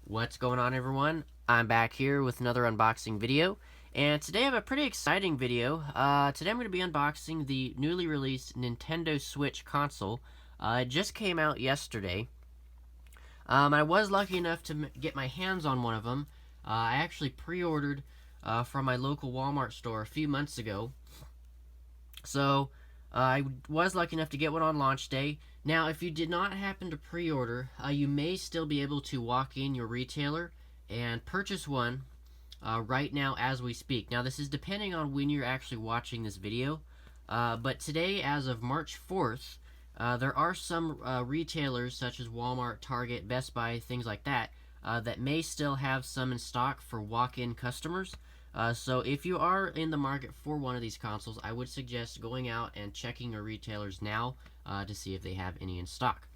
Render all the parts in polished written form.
What's going on, everyone? I'm back here with another unboxing video, and today I have a pretty exciting video. Today I'm going to be unboxing the newly released Nintendo Switch console. It just came out yesterday. I was lucky enough to get my hands on one of them. I actually pre-ordered from my local Walmart store a few months ago. So, I was lucky enough to get one on launch day. Now, if you did not happen to pre-order, you may still be able to walk in your retailer and purchase one right now as we speak. Now, this is depending on when you're actually watching this video. But today, as of March 4th, there are some retailers such as Walmart, Target, Best Buy, things like that, that may still have some in stock for walk-in customers. So if you are in the market for one of these consoles, I would suggest going out and checking your retailers now to see if they have any in stock.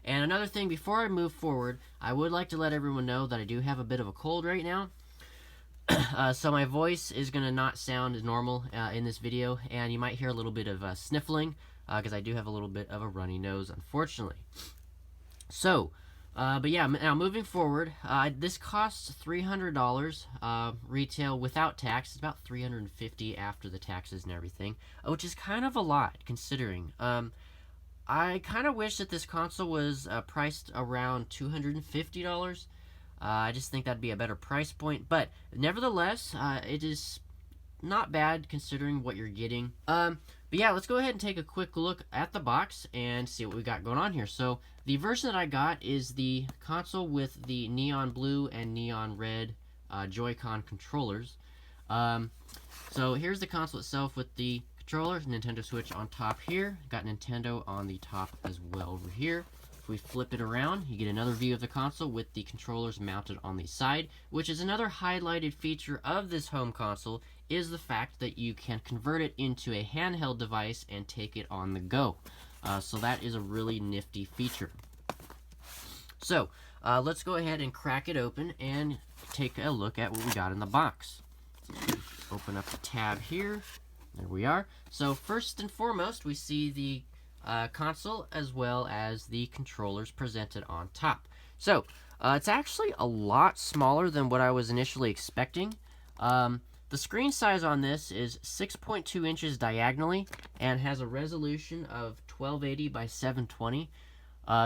And another thing, before I move forward, I would like to let everyone know that I do have a bit of a cold right now. So my voice is going to not sound as normal in this video, and you might hear a little bit of sniffling, because I do have a little bit of a runny nose, unfortunately. So, but yeah, now moving forward, this costs $300 retail without tax. It's about $350 after the taxes and everything, which is kind of a lot considering. I kind of wish that this console was priced around $250. I just think that'd be a better price point, but nevertheless, it is not bad considering what you're getting. But yeah, let's go ahead and take a quick look at the box and see what we got going on here. So the version that I got is the console with the neon blue and neon red Joy-Con controllers. So here's the console itself with the controller, Nintendo Switch on top here. Got Nintendo on the top as well over here. If we flip it around, you get another view of the console with the controllers mounted on the side, which is another highlighted feature of this home console, is the fact that you can convert it into a handheld device and take it on the go. So that is a really nifty feature. So, let's go ahead and crack it open and take a look at what we got in the box. Open up the tab here. There we are. So first and foremost, we see the console as well as the controllers presented on top. So, it's actually a lot smaller than what I was initially expecting. The screen size on this is 6.2 inches diagonally and has a resolution of 1280 by 720.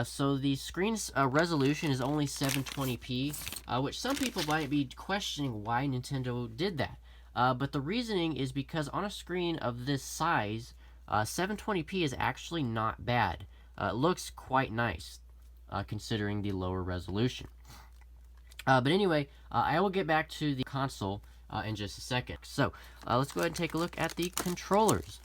So the screen's resolution is only 720p, which some people might be questioning why Nintendo did that. But the reasoning is because on a screen of this size, 720p is actually not bad. It looks quite nice, considering the lower resolution. But anyway, I will get back to the console in just a second. So, let's go ahead and take a look at the controllers.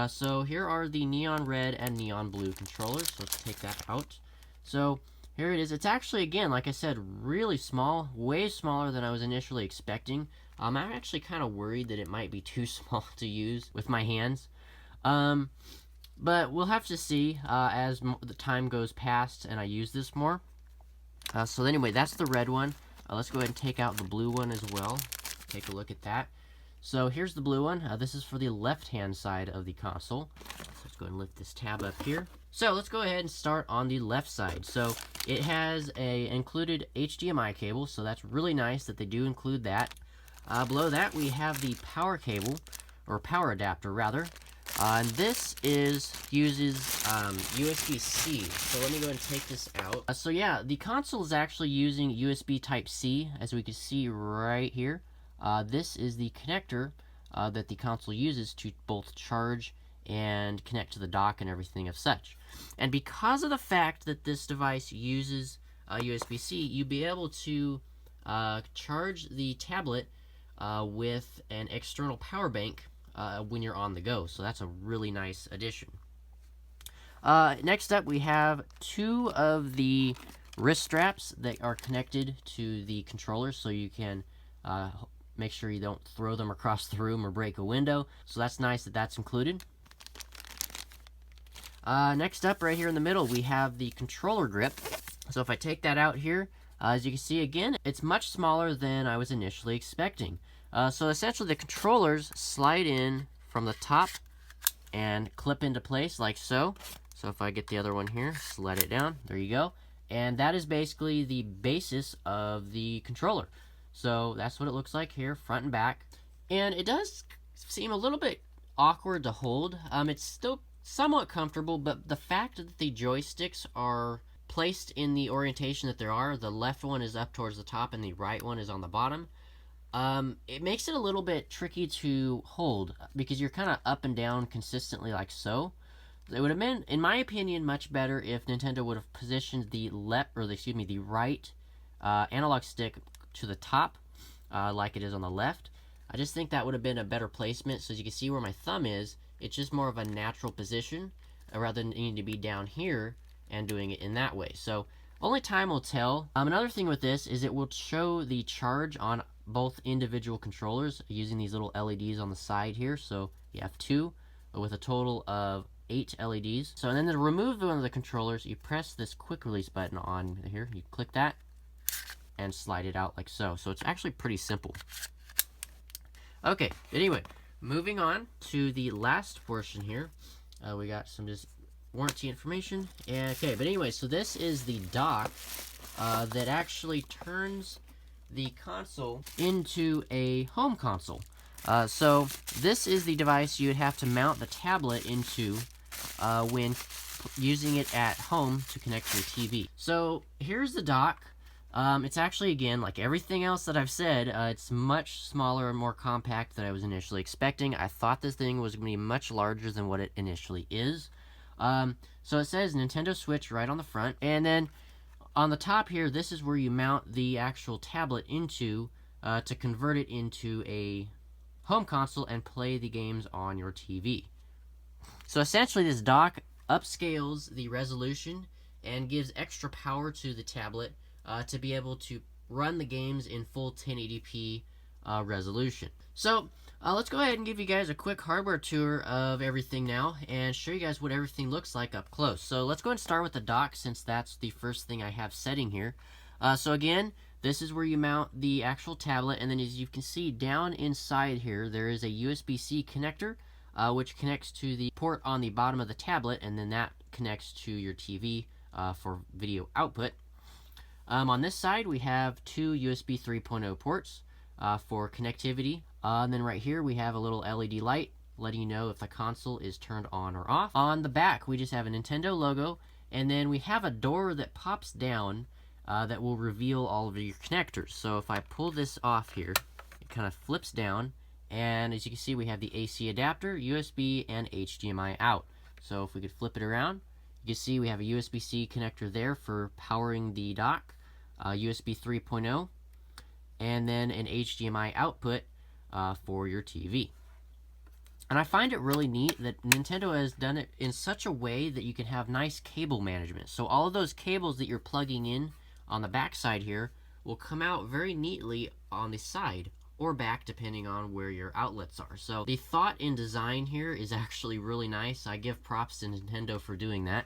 So here are the neon red and neon blue controllers. So let's take that out. So here it is. It's actually, again, like I said, really small, way smaller than I was initially expecting. I'm actually kind of worried that it might be too small to use with my hands. But we'll have to see as the time goes past and I use this more. So anyway, that's the red one. Let's go ahead and take out the blue one as well. Take a look at that. So here's the blue one. This is for the left-hand side of the console. So let's go ahead and lift this tab up here. So let's go ahead and start on the left side. So it has a included HDMI cable, so that's really nice that they do include that. Below that, we have the power cable, or power adapter rather. And this uses USB-C. So let me go ahead and take this out. So yeah, the console is actually using USB Type-C, as we can see right here. This is the connector that the console uses to both charge and connect to the dock and everything of such. And because of the fact that this device uses USB-C, you'll be able to charge the tablet with an external power bank when you're on the go. So that's a really nice addition. Next up, we have two of the wrist straps that are connected to the controller, so you can make sure you don't throw them across the room or break a window. So that's nice that that's included. Next up, right here in the middle, we have the controller grip. So if I take that out here, as you can see again, it's much smaller than I was initially expecting. So essentially the controllers slide in from the top and clip into place like so. So if I get the other one here, slide it down, there you go. and that is basically the basis of the controller. So that's what it looks like here, front and back. And it does seem a little bit awkward to hold. It's still somewhat comfortable, but the fact that the joysticks are placed in the orientation that they are, the left one is up towards the top and the right one is on the bottom, it makes it a little bit tricky to hold because you're kind of up and down consistently like so. It would have been, in my opinion, much better if Nintendo would have positioned the the right analog stick to the top, like it is on the left. I just think that would have been a better placement. So as you can see where my thumb is, it's just more of a natural position rather than needing to be down here and doing it in that way. So only time will tell. Another thing with this is it will show the charge on both individual controllers using these little LEDs on the side here. So you have 2 with a total of 8 LEDs. So and then to remove one of the controllers, you press this quick release button on here. You click that and slide it out like so. So it's actually pretty simple. Okay, anyway, moving on to the last portion here. We got some just warranty information. Okay, but anyway, so this is the dock that actually turns the console into a home console. So this is the device you would have to mount the tablet into when using it at home to connect to your TV. So here's the dock. It's actually, again, like everything else that I've said, it's much smaller and more compact than I was initially expecting. I thought this thing was going to be much larger than what it initially is. So it says Nintendo Switch right on the front, and then on the top here, this is where you mount the actual tablet into to convert it into a home console and play the games on your TV. So essentially this dock upscales the resolution and gives extra power to the tablet to be able to run the games in full 1080p resolution. So let's go ahead and give you guys a quick hardware tour of everything now and show you guys what everything looks like up close. So let's go ahead and start with the dock since that's the first thing I have setting here. So again, this is where you mount the actual tablet, and then as you can see down inside here there is a USB-C connector which connects to the port on the bottom of the tablet, and then that connects to your TV for video output. On this side we have 2 USB 3.0 ports for connectivity. And then right here we have a little LED light letting you know if the console is turned on or off. On the back we just have a Nintendo logo, and then we have a door that pops down that will reveal all of your connectors. So if I pull this off here, it kind of flips down, and as you can see we have the AC adapter, USB, and HDMI out. So if we could flip it around, you can see we have a USB-C connector there for powering the dock, USB 3.0, and then an HDMI output for your TV. And I find it really neat that Nintendo has done it in such a way that you can have nice cable management. So all of those cables that you're plugging in on the back side here will come out very neatly on the side or back depending on where your outlets are. So the thought in design here is actually really nice. I give props to Nintendo for doing that.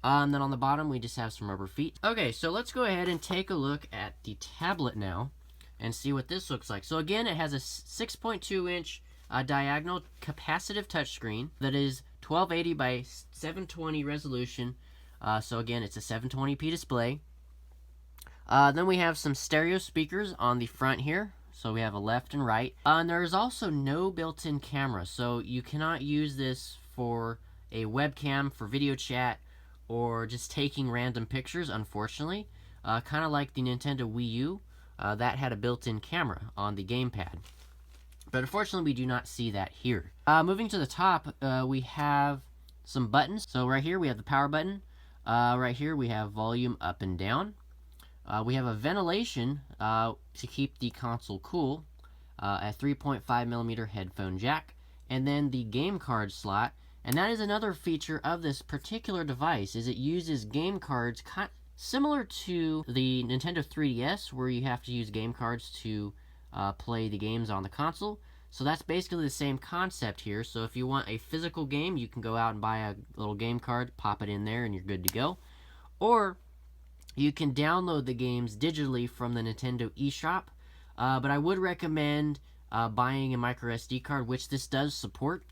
And then on the bottom we just have some rubber feet. Okay, so let's go ahead and take a look at the tablet now and see what this looks like. So again, it has a 6.2-inch diagonal capacitive touchscreen that is 1280 by 720 resolution. So again, it's a 720p display. Then we have some stereo speakers on the front here. So we have a left and right. And there is also no built-in camera. So you cannot use this for a webcam for video chat or just taking random pictures, unfortunately. Kind of like the Nintendo Wii U. That had a built-in camera on the gamepad. But unfortunately, we do not see that here. Moving to the top, we have some buttons. So right here, we have the power button. Right here, we have volume up and down. We have a ventilation to keep the console cool, a 3.5mm headphone jack, and then the game card slot. And that is another feature of this particular device, is it uses game cards similar to the Nintendo 3DS, where you have to use game cards to play the games on the console. So that's basically the same concept here. So if you want a physical game, you can go out and buy a little game card, pop it in there, and you're good to go. Or you can download the games digitally from the Nintendo eShop. But I would recommend buying a micro SD card, which this does support.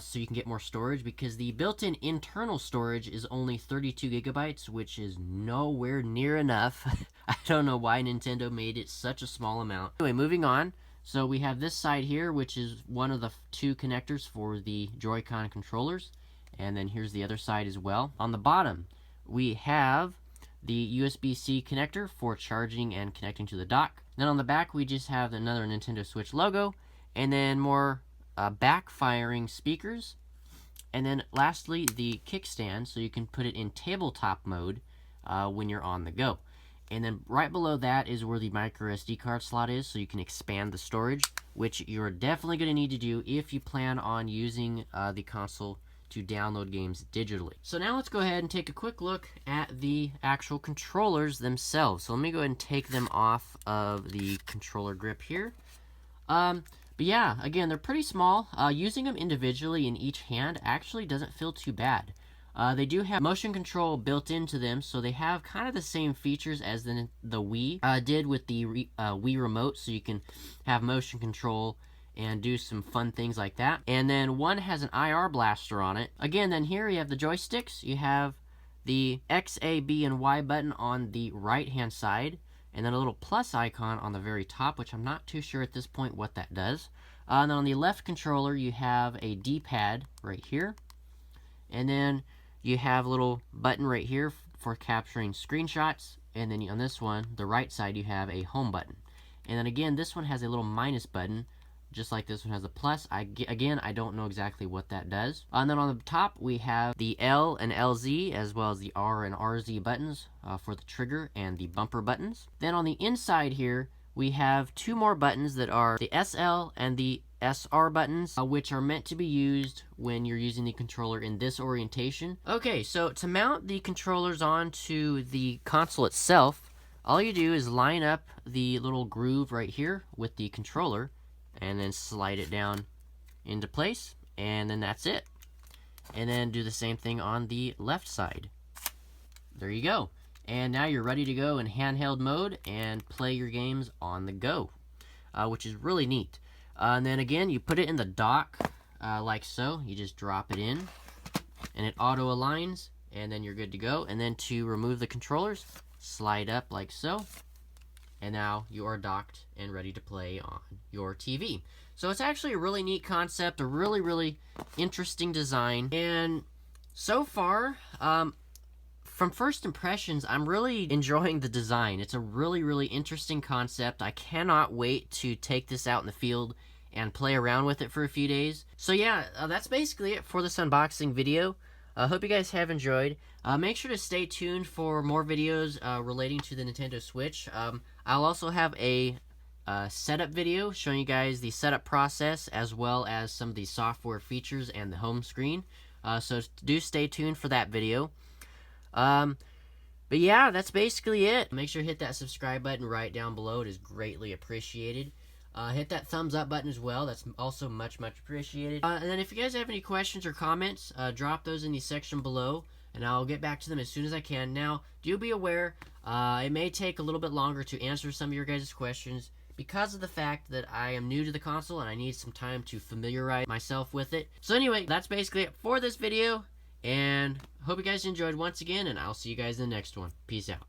so you can get more storage, because the built-in internal storage is only 32 gigabytes, which is nowhere near enough. I don't know why Nintendo made it such a small amount. Anyway, moving on. So we have this side here, which is one of the two connectors for the Joy-Con controllers. And then here's the other side as well. On the bottom, we have the USB-C connector for charging and connecting to the dock. Then on the back, we just have another Nintendo Switch logo, and then more backfiring speakers. And then lastly, the kickstand, so you can put it in tabletop mode when you're on the go. And then right below that is where the micro SD card slot is, so you can expand the storage, which you're definitely going to need to do if you plan on using the console to download games digitally. So now let's go ahead and take a quick look at the actual controllers themselves. So let me go ahead and take them off of the controller grip here. But yeah, again, they're pretty small. Using them individually in each hand actually doesn't feel too bad. They do have motion control built into them, so they have kind of the same features as the Wii did with the Wii Remote, so you can have motion control and do some fun things like that. And then one has an IR blaster on it. Again, then here you have the joysticks. You have the X, A, B, and Y button on the right-hand side, and then a little plus icon on the very top, which I'm not too sure at this point what that does. And then on the left controller, you have a D-pad right here. And then you have a little button right here for capturing screenshots. And then on this one, the right side, you have a home button. And then again, this one has a little minus button, just like this one has a plus. Again, I don't know exactly what that does. And then on the top, we have the L and LZ, as well as the R and RZ buttons for the trigger and the bumper buttons. Then on the inside here, we have two more buttons that are the SL and the SR buttons, which are meant to be used when you're using the controller in this orientation. Okay, so to mount the controllers onto the console itself, all you do is line up the little groove right here with the controller, and then slide it down into place, and then that's it. And then do the same thing on the left side. There you go. And now you're ready to go in handheld mode and play your games on the go, which is really neat. And then again, you put it in the dock like so. You just drop it in, and it auto aligns, and then you're good to go. And then to remove the controllers, slide up like so. And now you are docked and ready to play on your TV. So it's actually a really neat concept, a really, really interesting design. And so far, from first impressions, I'm really enjoying the design. It's a really, really interesting concept. I cannot wait to take this out in the field and play around with it for a few days. So yeah, that's basically it for this unboxing video. I hope you guys have enjoyed. Make sure to stay tuned for more videos relating to the Nintendo Switch. I'll also have a setup video showing you guys the setup process, as well as some of the software features and the home screen. So do stay tuned for that video. But yeah, that's basically it. Make sure to hit that subscribe button right down below. It is greatly appreciated. Hit that thumbs up button as well. That's also much, much appreciated. And then if you guys have any questions or comments, drop those in the section below, and I'll get back to them as soon as I can. Now, do be aware, it may take a little bit longer to answer some of your guys' questions because of the fact that I am new to the console and I need some time to familiarize myself with it. So anyway, that's basically it for this video, and hope you guys enjoyed once again, and I'll see you guys in the next one. Peace out.